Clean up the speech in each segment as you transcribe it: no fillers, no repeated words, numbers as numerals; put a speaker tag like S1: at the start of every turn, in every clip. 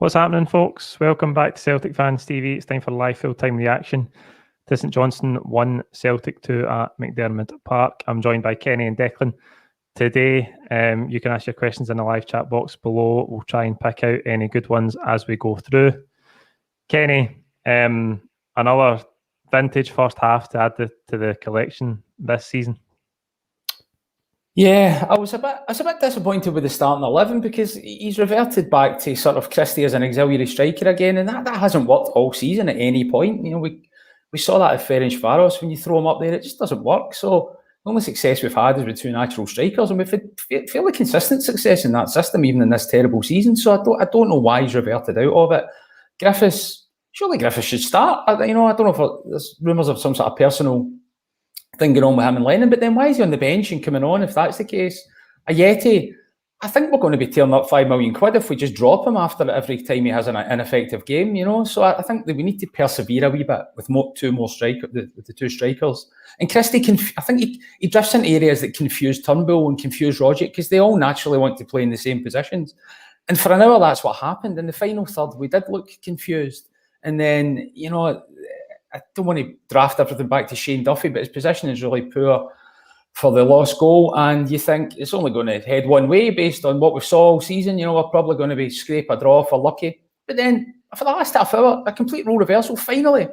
S1: What's happening, folks? Welcome back to Celtic Fans TV. It's time for live full-time reaction to St Johnstone 1, Celtic 2 at McDiarmid Park. I'm joined by Kenny and Declan. Today, you can ask your questions in the live chat box below. We'll try and pick out any good ones as we go through. Kenny, another vintage first half to add to the collection this season.
S2: Yeah, I was a bit disappointed with the starting 11 because he's reverted back to sort of Christie as an auxiliary striker again, and that hasn't worked all season at any point. You know, we saw that at Ferencvaros. When you throw him up there, it just doesn't work. So the only success we've had is with two natural strikers, and we've had fairly consistent success in that system, even in this terrible season. So I don't know why he's reverted out of it. Surely Griffiths should start. I don't know if there's rumours of some sort of personal thing going on with him and Lennon, but then why is he on the bench and coming on if that's the case? Ayeti, I think we're going to be tearing up £5 million if we just drop him after every time he has an ineffective game, So I think that we need to persevere a wee bit with the two strikers. And Christie, I think he drifts into areas that confuse Turnbull and confuse Rogic because they all naturally want to play in the same positions. And for an hour, that's what happened. In the final third, we did look confused. And then, I don't want to draft everything back to Shane Duffy, but his position is really poor for the lost goal. And you think it's only going to head one way based on what we saw all season. We're probably going to be scrape a draw for lucky. But then for the last half hour, a complete role reversal. Finally,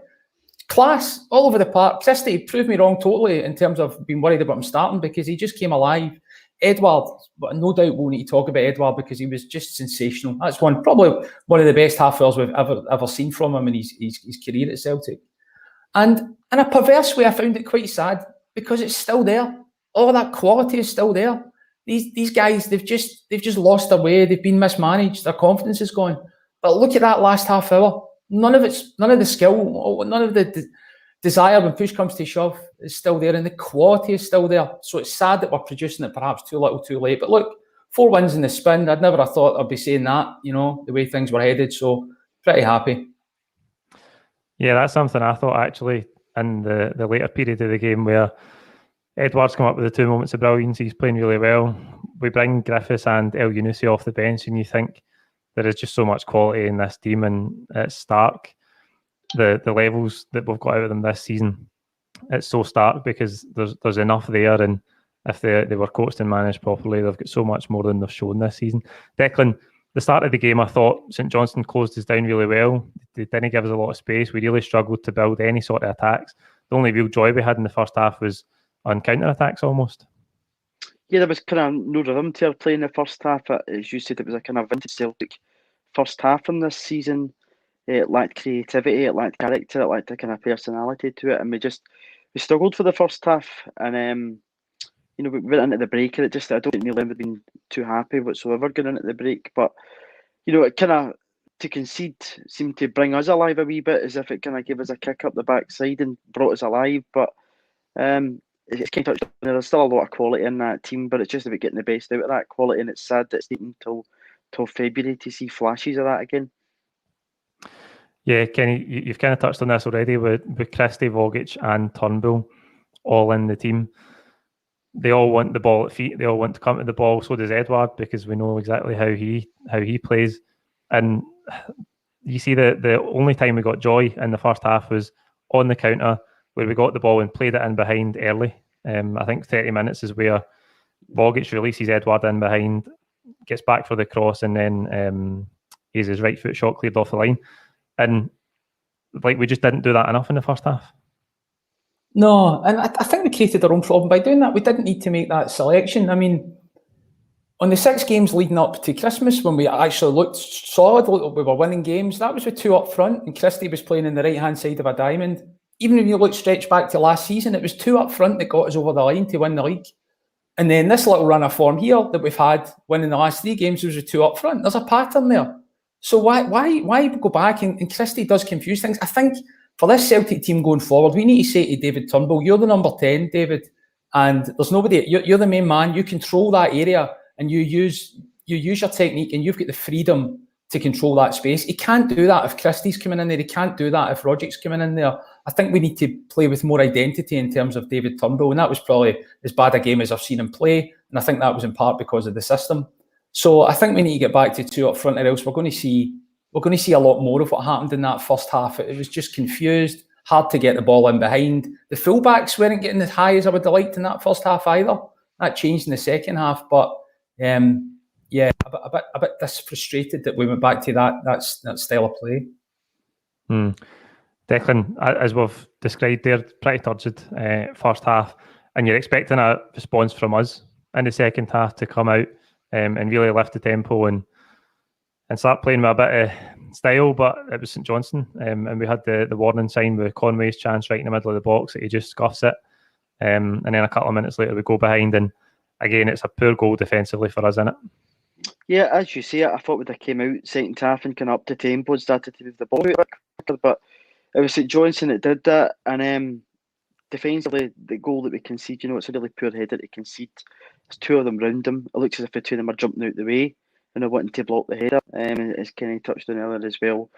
S2: class all over the park. Christie proved me wrong totally in terms of being worried about him starting because he just came alive. Edward, but no doubt we'll need to talk about Edward because he was just sensational. That's probably one of the best half hours we've ever seen from him in his career at Celtic. And in a perverse way, I found it quite sad because it's still there. All that quality is still there. These guys, they've just lost their way. They've been mismanaged. Their confidence is gone. But look at that last half hour. None of the skill, none of the desire when push comes to shove is still there, and the quality is still there. So it's sad that we're producing it perhaps too little, too late. But look, 4 wins in the spin. I'd never have thought I'd be saying that. The way things were headed. So pretty happy.
S1: Yeah, that's something I thought actually in the later period of the game where Edward's come up with the 2 moments of brilliance. He's playing really well. We bring Griffiths and El Yunusi off the bench and you think there is just so much quality in this team, and it's stark. The levels that we've got out of them this season, it's so stark because there's enough there, and if they were coached and managed properly, they've got so much more than they've shown this season. Declan, the start of the game, I thought St Johnstone closed us down really well. They didn't give us a lot of space. We really struggled to build any sort of attacks. The only real joy we had in the first half was on counter-attacks almost.
S3: Yeah, there was kind of no rhythm to our play in the first half. As you said, it was a kind of vintage Celtic first half in this season. It lacked creativity, it lacked character, it lacked a kind of personality to it. And we struggled for the first half. And, we went into the break and I don't think Neil had been too happy whatsoever going into the break. But, it kind of, to concede seemed to bring us alive a wee bit, as if it kind of gave us a kick up the backside and brought us alive. But it's kind of, there's still a lot of quality in that team, but it's just about getting the best out of that quality. And it's sad that it's taken till February to see flashes of that again.
S1: Yeah, Kenny, you've kind of touched on this already with Christie, Vogic and Turnbull all in the team. They all want the ball at feet. They all want to come to the ball. So does Edward, because we know exactly how he plays. And you see the only time we got joy in the first half was on the counter where we got the ball and played it in behind early. I think 30 minutes is where Vogic releases Edward in behind, gets back for the cross, and then he's his right foot shot cleared off the line. And we just didn't do that enough in the first half.
S2: No, and I think we created our own problem by doing that. We didn't need to make that selection. I mean, on the 6 games leading up to Christmas, when we actually looked solid, we were winning games, that was with 2 up front, and Christie was playing in the right-hand side of a diamond. Even when you look stretched back to last season, it was 2 up front that got us over the line to win the league. And then this little run of form here that we've had winning the last 3 games was with 2 up front. There's a pattern there. So why go back? And Christie does confuse things. I think for this Celtic team going forward, we need to say to David Turnbull, you're the number 10, David, and there's nobody. You're the main man. You control that area, and you use your technique, and you've got the freedom to control that space. He can't do that if Christie's coming in there. He can't do that if Rogic's coming in there. I think we need to play with more identity in terms of David Turnbull, and that was probably as bad a game as I've seen him play, and I think that was in part because of the system. So I think we need to get back to 2 up front, or else we're going to see we're going to see a lot more of what happened in that first half. It was just confused, hard to get the ball in behind. The fullbacks weren't getting as high as I would have liked in that first half either. That changed in the second half, but yeah, a bit frustrated that we went back to that style of play.
S1: Declan, as we've described there, pretty turgid first half, and you're expecting a response from us in the second half to come out and really lift the tempo and start playing with a bit of style, but it was St Johnstone, and we had the warning sign with Conway's chance right in the middle of the box that he just scuffs it, and then a couple of minutes later we go behind, and again it's a poor goal defensively for us, isn't it?
S3: Yeah, as you say, I thought we'd have came out second half and kind of up the tempo and started to move the ball out a bit quicker, but it was St Johnstone that did that, and defensively, the goal that we concede, it's a really poor header to concede. There's two of them round him. It looks as if the two of them are jumping out the way and are wanting to block the header. As Kenny touched on earlier as well,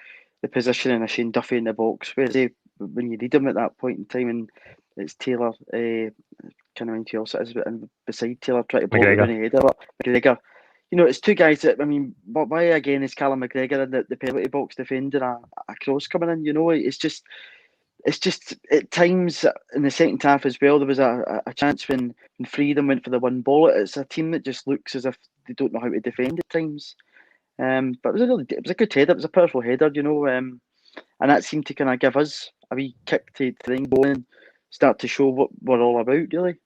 S3: the positioning of Shane Duffy in the box, where is he when you need him at that point in time, and it's Taylor, kind of into else it is, and beside Taylor trying to block the header. But McGregor, it's two guys that, but why again is Callum McGregor in the penalty box defending a cross coming in? It's just at times in the second half as well, there was a chance when Freedom went for the one ball. It's a team that just looks as if they don't know how to defend at times. But it was a good header. It was a powerful header, and that seemed to kind of give us a wee kick to then go and start to show what we're all about, really.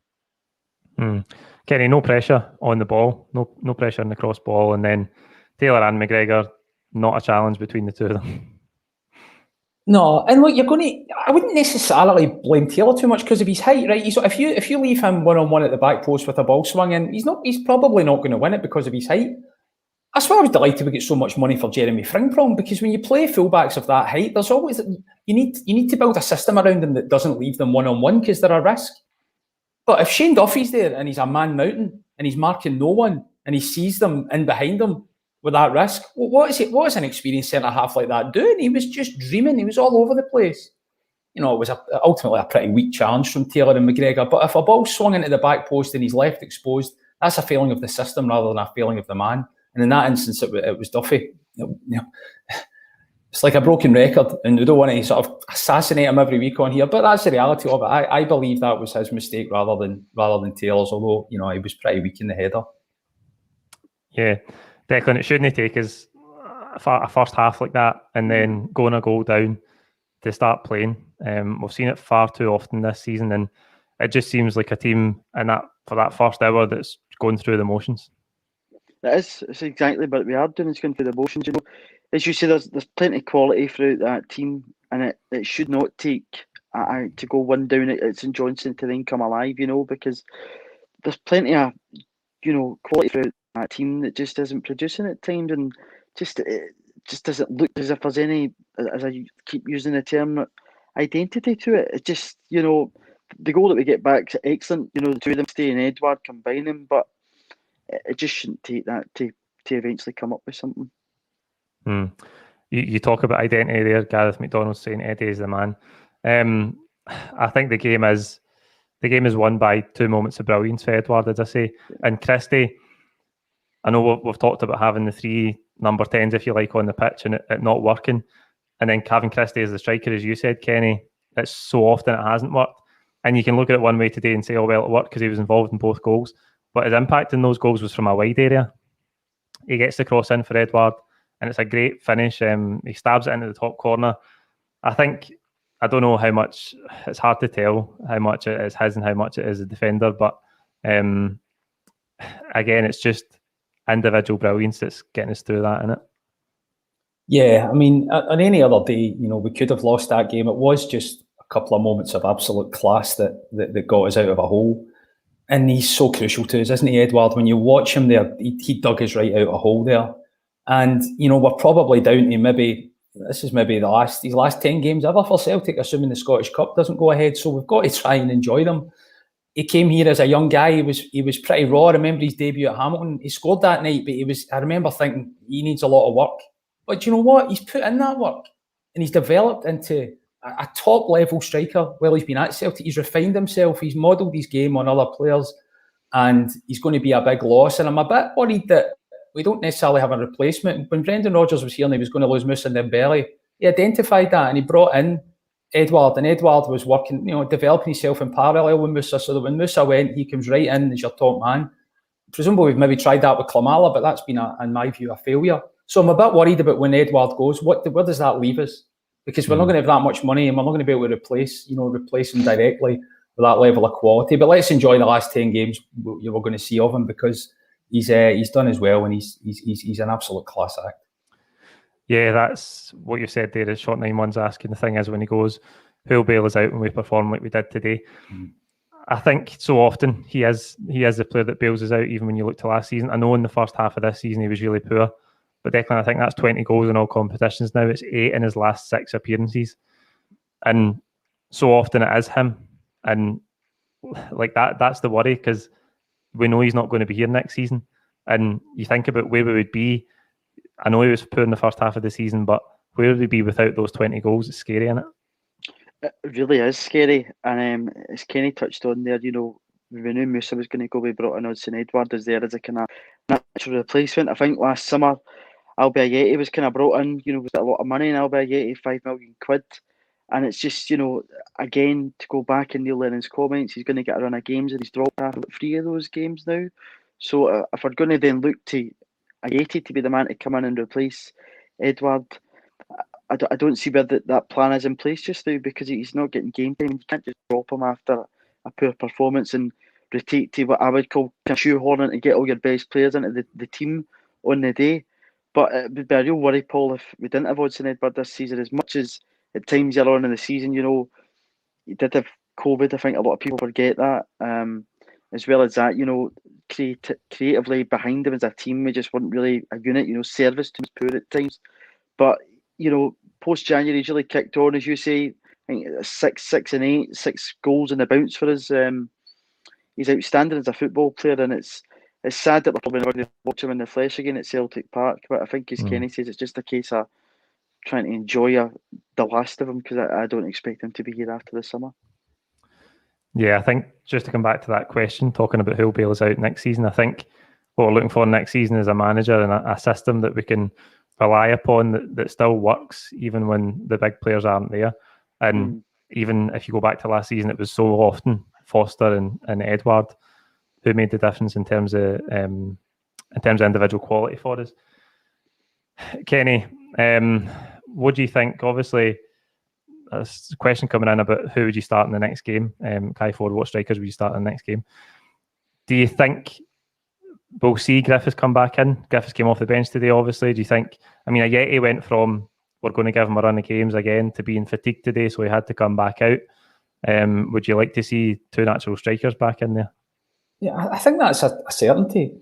S1: Kenny, no pressure on the ball, no pressure on the cross ball, and then Taylor and McGregor, not a challenge between the two of them.
S2: No, and look, I wouldn't necessarily blame Taylor too much because of his height, right? If you leave him one-on-one at the back post with a ball swung in, he's probably not going to win it because of his height. That's why I was delighted we get so much money for Jeremy Frimpong, because when you play fullbacks of that height, there's always you need to build a system around them that doesn't leave them one-on-one because they're a risk. But if Shane Duffy's there and he's a man mountain and he's marking no one and he sees them in behind him with that risk, what is an experienced centre-half like that doing? He was just dreaming. He was all over the place. It was ultimately a pretty weak challenge from Taylor and McGregor. But if a ball swung into the back post and he's left exposed, that's a failing of the system rather than a failing of the man. And in that instance, it was Duffy. It's like a broken record, and we don't want to sort of assassinate him every week on here, but that's the reality of it. I believe that was his mistake rather than Taylor's, although he was pretty weak in the header.
S1: Yeah. Declan, it shouldn't take us a first half like that and then going a goal down to start playing. We've seen it far too often this season, and it just seems like a team for that first hour that's going through the motions. It's
S3: exactly what we are doing. It's going through the motions. As you say, there's plenty of quality throughout that team, and it should not take to go one down at St Johnstone to then come alive. Because there's plenty of quality throughout that team that just isn't producing at times, and it just doesn't look as if there's any, as I keep using the term, identity to it. It just, the goal that we get back is excellent. The two of them, Stay and Edouard, combining, but it just shouldn't take that to eventually come up with something.
S1: You talk about identity there. Gareth McDonald saying Eddie is the man. I think the game is won by 2 moments of brilliance for Edouard, as I say, and Christie. I know we've talked about having the 3 number 10s, if you like, on the pitch and it not working. And then having Christie as the striker, as you said, Kenny, it's so often it hasn't worked. And you can look at it one way today and say, oh, well, it worked because he was involved in both goals. But his impact in those goals was from a wide area. He gets the cross in for Edouard, and it's a great finish. He stabs it into the top corner. I don't know how much, it's hard to tell how much it is his and how much it is the defender. But again, it's just individual brilliance that's getting us through that, isn't it?
S2: Yeah, on any other day, we could have lost that game. It was just a couple of moments of absolute class that got us out of a hole. And he's so crucial to us, isn't he, Edouard? When you watch him there, he dug us right out of a hole there. And, we're probably down to this is maybe his last 10 games ever for Celtic, assuming the Scottish Cup doesn't go ahead. So we've got to try and enjoy them. He came here as a young guy. He was pretty raw. I remember his debut at Hamilton. He scored that night, but I remember thinking he needs a lot of work. But you know what? He's put in that work and he's developed into a top level striker while he's been at Celtic. He's refined himself. He's modelled his game on other players, and he's going to be a big loss. And I'm a bit worried that we don't necessarily have a replacement. When Brendan Rodgers was here and he was going to lose Musa and Dembele, he identified that and he brought in Edouard, and Edouard was working, developing himself in parallel with Musa, so that when Musa went, he comes right in as your top man. Presumably we've maybe tried that with Klamala, but that's been, in my view, a failure. So I'm a bit worried about when Edouard goes, where does that leave us? Because we're not going to have that much money and we're not going to be able to replace him directly with that level of quality. But let's enjoy the last 10 games we're going to see of him, because he's done as well, and he's an absolute class act.
S1: Yeah, that's what you said there. Is Short 91's asking. The thing is, when he goes, who'll bail us out when we perform like we did today? I think so often he is the player that bails us out, even when you look to last season. I know in the first half of this season he was really poor, but Declan, I think that's 20 goals in all competitions now. It's 8 in his last 6 appearances. And so often it is him. And like that's the worry, because we know he's not going to be here next season. And you think about where we would be. I know he was poor in the first half of the season, but where would we be without those 20 goals? It's scary, isn't it?
S3: It really is scary. And as Kenny touched on there, we knew Musa was going to go. We brought in Hudson Edouard as there as a kind of natural replacement. I think last summer, Albi Ayeti was kind of brought in, with a lot of money, and Albi Ayeti, £5 million. And it's just, again, to go back in Neil Lennon's comments, he's going to get a run of games, and he's dropped out of 3 of those games now. So if we're going to then look to Ayeti to be the man to come in and replace Edouard, I don't see where that plan is in place just now, because he's not getting game time. You can't just drop him after a poor performance and rotate to what I would call shoehorning to get all your best players into the team on the day. But it would be a real worry, Paul, if we didn't have Hudson Edouard this season. As much as at times earlier on in the season, he did have COVID. I think a lot of people forget that. As well as that, creatively behind him as a team, we just weren't really a unit. Service to was poor at times. But, post-January, he's really kicked on, as you say. I think 6 and 8, 6 goals in the bounce for us. He's outstanding as a football player, and it's sad that we're probably not going to watch him in the flesh again at Celtic Park. But I think, as Kenny says, it's just a case of trying to enjoy the last of him, because I don't expect him to be here after the summer.
S1: Yeah, I think just to come back to that question, talking about who'll bail us out next season, I think what we're looking for next season is a manager and a system that we can rely upon that still works, even when the big players aren't there. And even if you go back to last season, it was so often Foster and Edouard who made the difference in terms of individual quality for us. Kenny, what do you think? Obviously, a question coming in about who would you start in the next game? Kai Ford, what strikers would you start in the next game? Do you think we'll see Griffiths come back in? Griffiths came off the bench today, obviously. Do you think, Ayeti went from we're going to give him a run of games again to being fatigued today, so he had to come back out. Would you like to see 2 natural strikers back in there?
S2: Yeah, I think that's a certainty.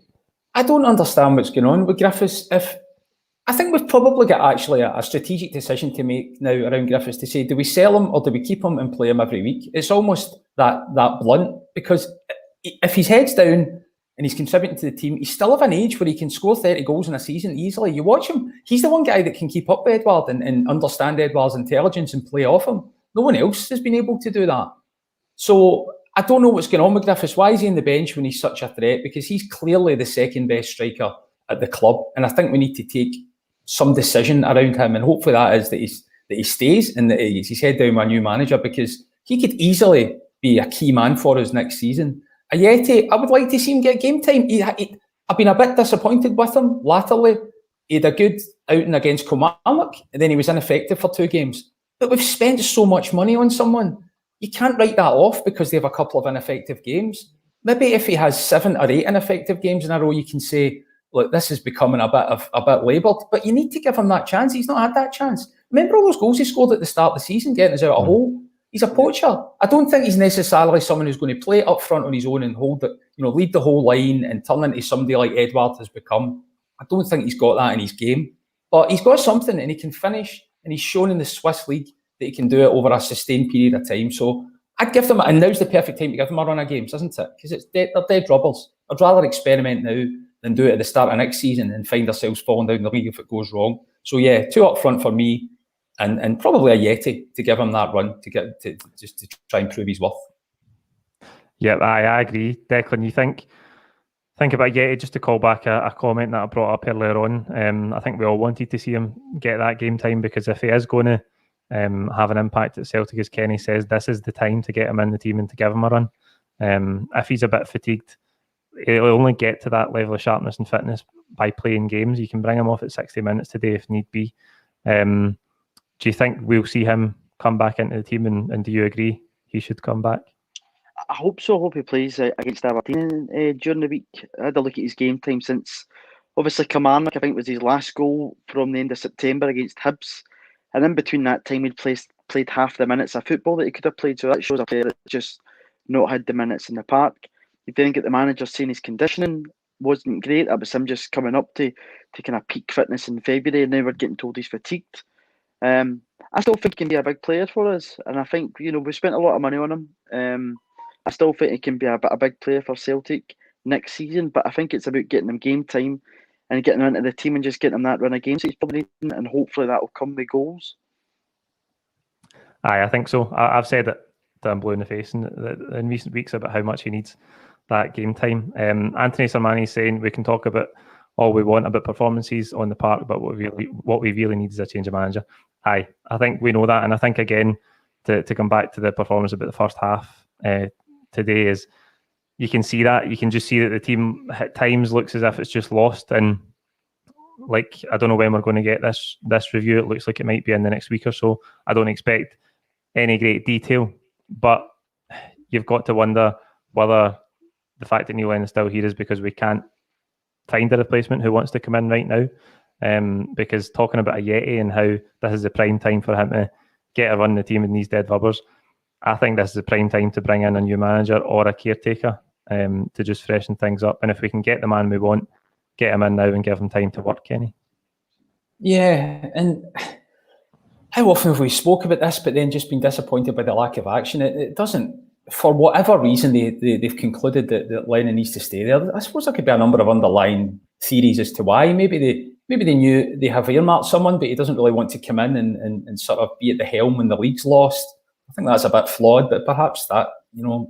S2: I don't understand what's going on with Griffiths. I think we've probably got actually a strategic decision to make now around Griffiths to say, do we sell him or do we keep him and play him every week? It's almost that blunt, because if his head's down and he's contributing to the team, he's still of an age where he can score 30 goals in a season easily. You watch him, he's the one guy that can keep up with Edouard and understand Edouard's intelligence and play off him. No one else has been able to do that. So I don't know what's going on with Griffiths. Why is he on the bench when he's such a threat? Because he's clearly the second best striker at the club. And I think we need to take some decision around him. And hopefully that is that he stays and that he's head down with a new manager, because he could easily be a key man for us next season. Ayeti, I would like to see him get game time. I've been a bit disappointed with him latterly. He had a good outing against Kilmarnock, and then he was ineffective for 2 games. But we've spent so much money on someone. You can't write that off because they have a couple of ineffective games. Maybe if he has 7 or 8 ineffective games in a row, you can say, look, this is becoming a bit laboured. But you need to give him that chance. He's not had that chance. Remember all those goals he scored at the start of the season, getting us out of a hole? He's a poacher. I don't think he's necessarily someone who's going to play up front on his own and hold it, lead the whole line and turn into somebody like Edouard has become. I don't think he's got that in his game. But he's got something, and he can finish, and he's shown in the Swiss League that he can do it over a sustained period of time. So I'd give them, and now's the perfect time to give them a run of games, isn't it? Because they're dead rubbers. I'd rather experiment now than do it at the start of next season and find ourselves falling down the league if it goes wrong. So yeah, 2 up front for me, and probably Ayeti to give him that run to try and prove his worth.
S1: Yeah, I agree. Declan, you think think about Yeti, just to call back a comment that I brought up earlier on. I think we all wanted to see him get that game time, because if he is going to have an impact at Celtic, as Kenny says, this is the time to get him in the team and to give him a run. If he's a bit fatigued, he'll only get to that level of sharpness and fitness by playing games. You can bring him off at 60 minutes today if need be. Do you think we'll see him come back into the team, and do you agree he should come back?
S3: I hope so. I hope he plays against Aberdeen during the week. I had a look at his game time since, obviously, Kilmarnock, I think, was his last goal from the end of September against Hibs. And in between that time, he'd played half the minutes of football that he could have played. So that shows a player that just not had the minutes in the park. You didn't get the manager saying his conditioning wasn't great. That was him just coming up to kind of peak fitness in February, and now we're getting told he's fatigued. I still think he can be a big player for us, and I think, we spent a lot of money on him. I still think he can be a big player for Celtic next season, but I think it's about getting him game time and getting him into the team and just getting him that run of games he's probably needing, and hopefully that will come with goals.
S1: Aye, I think so. I've said it till I'm blue in the face in recent weeks about how much he needs that game time. Anthony Sermani is saying we can talk about all we want about performances on the park, but what we really need is a change of manager. Aye, I think we know that, and I think, again, to come back to the performance about the first half today, is you can see that. You can just see that the team at times looks as if it's just lost, and I don't know when we're going to get this review. It looks like it might be in the next week or so. I don't expect any great detail, but you've got to wonder whether the fact that Neil Lennon is still here is because we can't find a replacement who wants to come in right now. Because talking about a Yeti and how this is the prime time for him to get a run in the team in these dead rubbers, I think this is the prime time to bring in a new manager or a caretaker to just freshen things up. And if we can get the man we want, get him in now and give him time to work, Kenny.
S2: Yeah, and how often have we spoke about this, but then just been disappointed by the lack of action? It doesn't, for whatever reason, they've concluded that Lennon needs to stay there. I suppose there could be a number of underlying theories as to why. Maybe they knew they have earmarked someone, but he doesn't really want to come in and sort of be at the helm when the league's lost. I think that's a bit flawed, but perhaps that,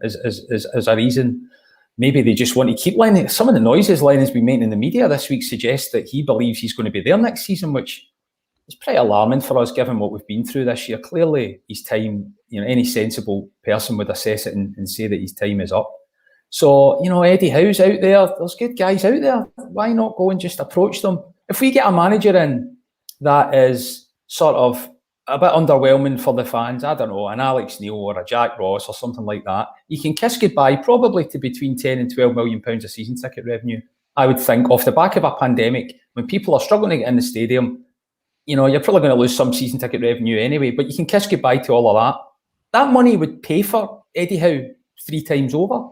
S2: is a reason. Maybe they just want to keep Lennon. Some of the noises Lennon's been making in the media this week suggest that he believes he's going to be there next season, which is pretty alarming for us, given what we've been through this year. Clearly, his time, any sensible person would assess it and say that his time is up. So, Eddie Howe's out there. There's good guys out there. Why not go and just approach them? If we get a manager in that is sort of a bit underwhelming for the fans, I don't know, an Alex Neil or a Jack Ross or something like that, you can kiss goodbye probably to between 10 and 12 million pounds of season ticket revenue. I would think, off the back of a pandemic, when people are struggling to get in the stadium, you're probably going to lose some season ticket revenue anyway, but you can kiss goodbye to all of that. That money would pay for Eddie Howe 3 times over.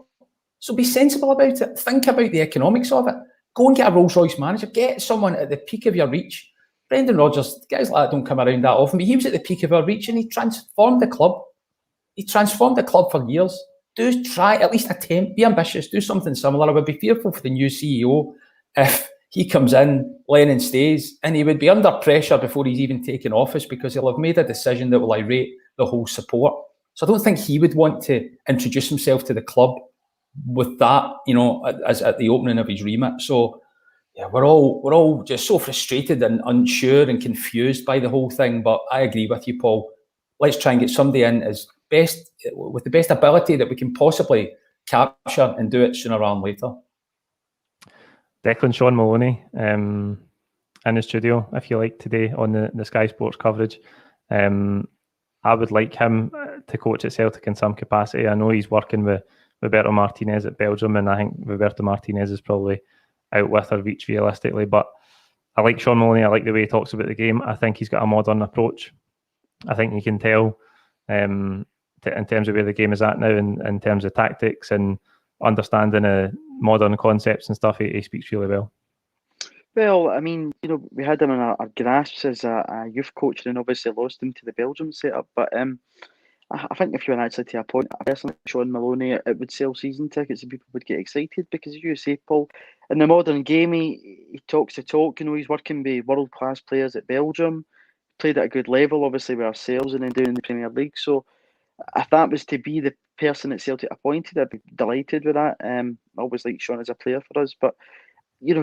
S2: So be sensible about it. Think about the economics of it. Go and get a Rolls-Royce manager. Get someone at the peak of your reach. Brendan Rodgers, guys like that don't come around that often, but he was at the peak of our reach and he transformed the club. He transformed the club for years. Do try, at least attempt, be ambitious, do something similar. I would be fearful for the new CEO if he comes in, Lennon stays, and he would be under pressure before he's even taken office because he'll have made a decision that will irate the whole support. So I don't think he would want to introduce himself to the club with that, as at the opening of his remit. So yeah, we're all just so frustrated and unsure and confused by the whole thing. But I agree with you, Paul. Let's try and get somebody in with the best ability that we can possibly capture and do it sooner rather than later.
S1: Declan, Shaun Maloney in the studio, if you like, today on the Sky Sports coverage. I would like him to coach at Celtic in some capacity. I know he's working with Roberto Martinez at Belgium, and I think Roberto Martinez is probably out with our reach realistically. But I like Shaun Maloney. I like the way he talks about the game. I think he's got a modern approach. I think you can tell in terms of where the game is at now, in terms of tactics and understanding modern concepts and stuff. He speaks really well.
S3: Well, I mean, we had him in our grasps as a youth coach, and obviously lost him to the Belgium setup. But I think if you were actually to a point, personally, Shaun Maloney, it would sell season tickets and people would get excited because, as you say, Paul, in the modern game, he talks the talk. He's working with world-class players at Belgium, played at a good level, obviously, with ourselves and then doing the Premier League. So if that was to be the person that Celtic appointed, I'd be delighted with that. I always like Shaun as a player for us, but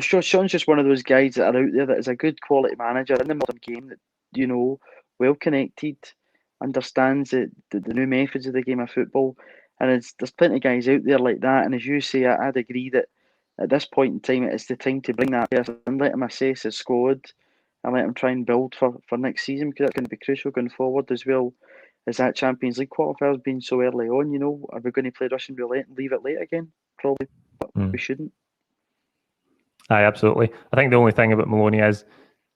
S3: Shaun's just one of those guys that are out there that is a good quality manager in the modern game that, well connected, understands the new methods of the game of football. And there's plenty of guys out there like that. And as you say, I'd agree that at this point in time, it's the time to bring that person and let him assess his squad and let him try and build for next season, because that's going to be crucial going forward as well as that Champions League qualifiers being so early on. Are we going to play Russian roulette and leave it late again? Probably, but we shouldn't.
S1: Aye, absolutely. I think the only thing about Maloney is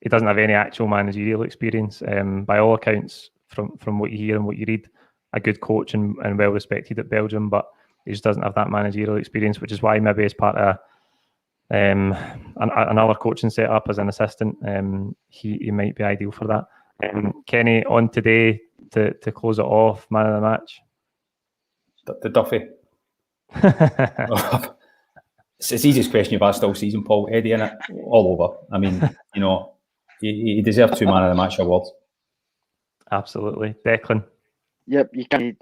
S1: he doesn't have any actual managerial experience. By all accounts, from what you hear and what you read, a good coach and well respected at Belgium, but he just doesn't have that managerial experience, which is why maybe as part of another coaching setup as an assistant, he might be ideal for that. Kenny, on today to close it off, man of the match.
S2: The Duffy. It's the easiest question you've asked all season, Paul. Eddie, in it, all over. I mean, he deserved 2 man of the match awards.
S1: Absolutely. Declan.
S3: Yep, you can't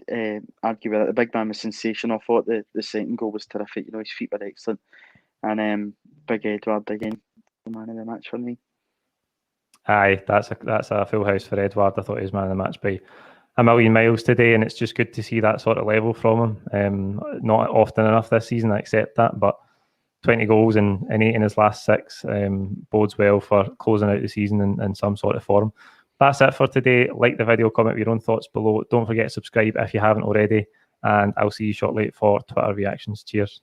S3: argue with it. The big man was sensational. I thought the second goal was terrific. His feet were excellent. And Big Edward again, the man of the match for me.
S1: Aye, that's a full house for Edward. I thought he was man of the match by a million miles today, and it's just good to see that sort of level from him. Not often enough this season, I accept that, but 20 goals and 8 in his last 6 bodes well for closing out the season in some sort of form. That's it for today. Like the video, comment with your own thoughts below. Don't forget to subscribe if you haven't already, and I'll see you shortly for Twitter reactions. Cheers.